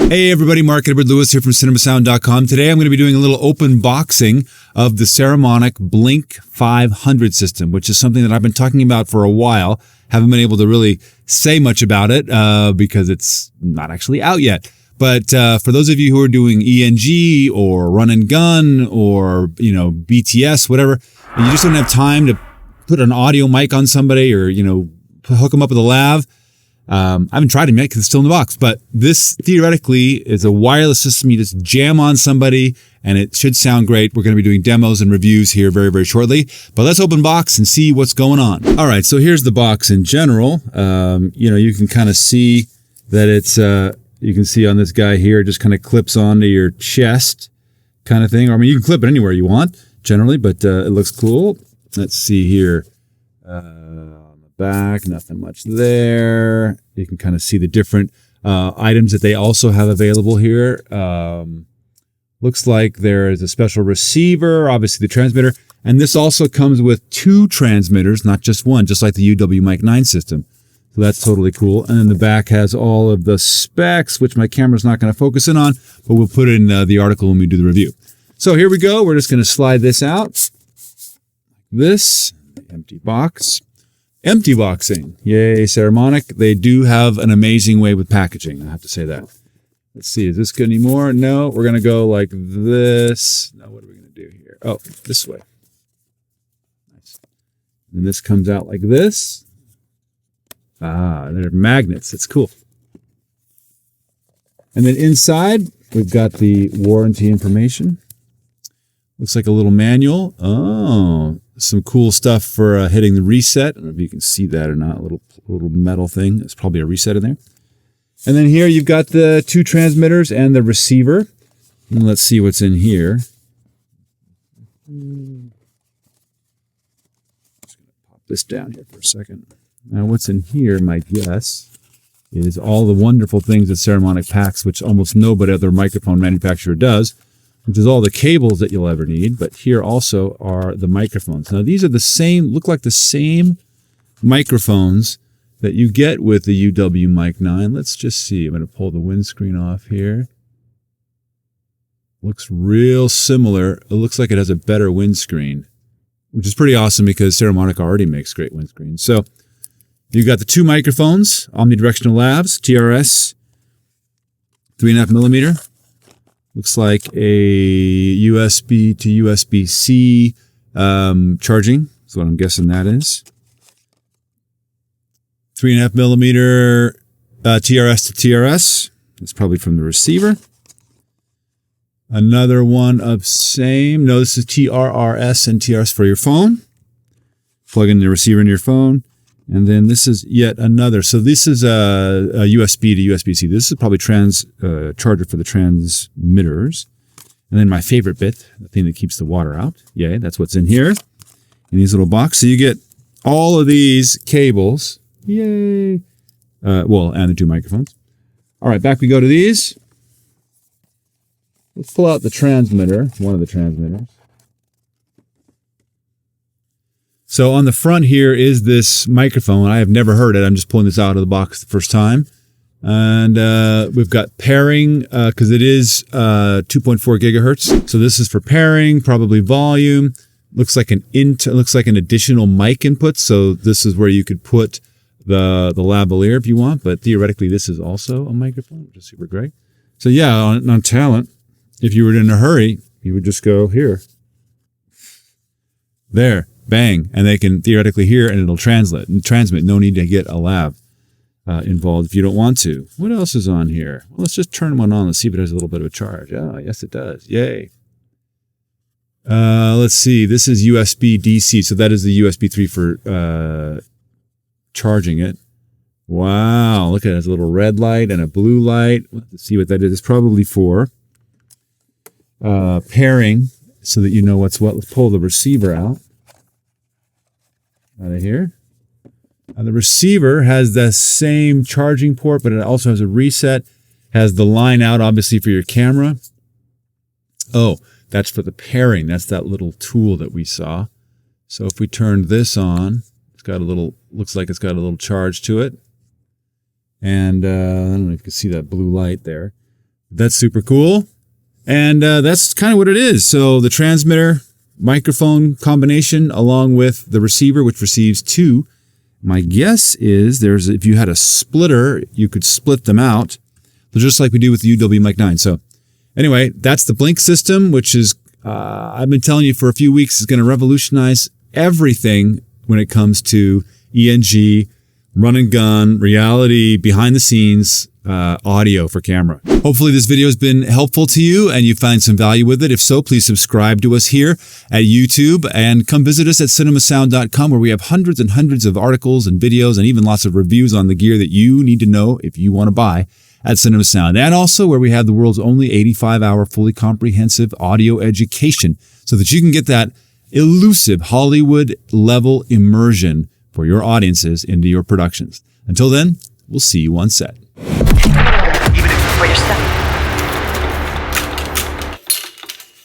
Hey everybody, Mark Edward Lewis here from cinemasound.com. Today I'm going to be doing a little open boxing of the Saramonic Blink 500 system, which is something that I've been talking about for a while. Haven't been able to really say much about it because it's not actually out yet. But for those of you who are doing ENG or run and gun or, BTS, whatever, and you just don't have time to put an audio mic on somebody or, hook them up with a lav. I haven't tried them yet because it's still in the box, but this theoretically is a wireless system. You just jam on somebody and it should sound great. We're going to be doing demos and reviews here very, very shortly, but let's open box and see what's going on. All right. So here's the box in general. You can kind of see that it's, you can see on this guy here, it just kind of clips onto your chest kind of thing. Or, you can clip it anywhere you want generally, but it looks cool. Let's see here. Back, nothing much there. You can kind of see the different items that they also have available here. Looks like there is a special receiver, obviously the transmitter, and this also comes with 2 transmitters, not just one, just like the UW Mic 9 system. So that's totally cool. And then the back has all of the specs, which my camera's not going to focus in on, but we'll put it in the article when we do the review. So here we go. We're just going to slide this out. This empty box. Empty boxing. Yay, Saramonic. They do have an amazing way with packaging. I have to say that. Let's see. Is this good anymore? No, we're going to go like this. Now, what are we going to do here? Oh, this way. Nice. And this comes out like this. Ah, they're magnets. It's cool. And then inside, we've got the warranty information. Looks like a little manual. Oh, some cool stuff for hitting the reset. I don't know if you can see that or not. A little metal thing. There's probably a reset in there. And then here you've got the 2 transmitters and the receiver. And let's see what's in here. Just going to pop this down here for a second. Now what's in here, my guess, is all the wonderful things that Saramonic packs, which almost no other microphone manufacturer does, which is all the cables that you'll ever need. But here also are the microphones. Now, these are the same, look like the same microphones that you get with the UW Mic 9. Let's just see. I'm going to pull the windscreen off here. Looks real similar. It looks like it has a better windscreen, which is pretty awesome because Saramonic already makes great windscreens. So you've got the 2 microphones, omnidirectional lavs, TRS, 3.5 millimeter. Looks like a USB to USB-C charging. That's what I'm guessing that is. 3.5 millimeter TRS to TRS. That's probably from the receiver. Another one of same. No, this is TRRS and TRS for your phone. Plug in the receiver in your phone. And then this is yet another. So this is a USB to USB-C. This is probably charger for the transmitters. And then my favorite bit, the thing that keeps the water out. Yay, that's what's in here. In these little boxes. So you get all of these cables. Yay. And the 2 microphones. All right, back we go to these. Let's pull out the transmitter, one of the transmitters. So on the front here is this microphone. I have never heard it. I'm just pulling this out of the box the first time. And we've got pairing because it is 2.4 gigahertz. So this is for pairing, probably volume. Looks like an additional mic input. So this is where you could put the lavalier if you want. But theoretically, this is also a microphone, which is super great. So yeah, on talent, if you were in a hurry, you would just go here. There. Bang, and they can theoretically hear and it'll transmit. No need to get a lav involved if you don't want to. What else is on here? Well, let's just turn one on. Let's see if it has a little bit of a charge. Oh, yes, it does. Yay. Let's see. This is USB DC, so that is the USB 3 for charging it. Wow, look at it. It has a little red light and a blue light. Let's see what that is. It's probably for pairing so that you know what's what. Let's pull the receiver out of here. The receiver has the same charging port, but it also has a reset, has the line out, obviously, for your camera. Oh, that's for the pairing. That's that little tool that we saw. So if we turn this on, it's got a little, looks like it's got a little charge to it. And I don't know if you can see that blue light there. That's super cool. And that's kind of what it is. So the transmitter microphone combination along with the receiver, which receives two. My guess is if you had a splitter, you could split them out, just like we do with the UW Mic 9. So anyway, that's the Blink system, which is, I've been telling you for a few weeks, is going to revolutionize everything when it comes to ENG, run and gun, reality, behind the scenes, audio for camera. Hopefully this video has been helpful to you and you find some value with it. If so, please subscribe to us here at YouTube and come visit us at cinemasound.com, where we have hundreds and hundreds of articles and videos and even lots of reviews on the gear that you need to know if you want to buy at Cinema Sound. And also where we have the world's only 85-hour fully comprehensive audio education so that you can get that elusive Hollywood level immersion for your audiences into your productions. Until then, we'll see you on set.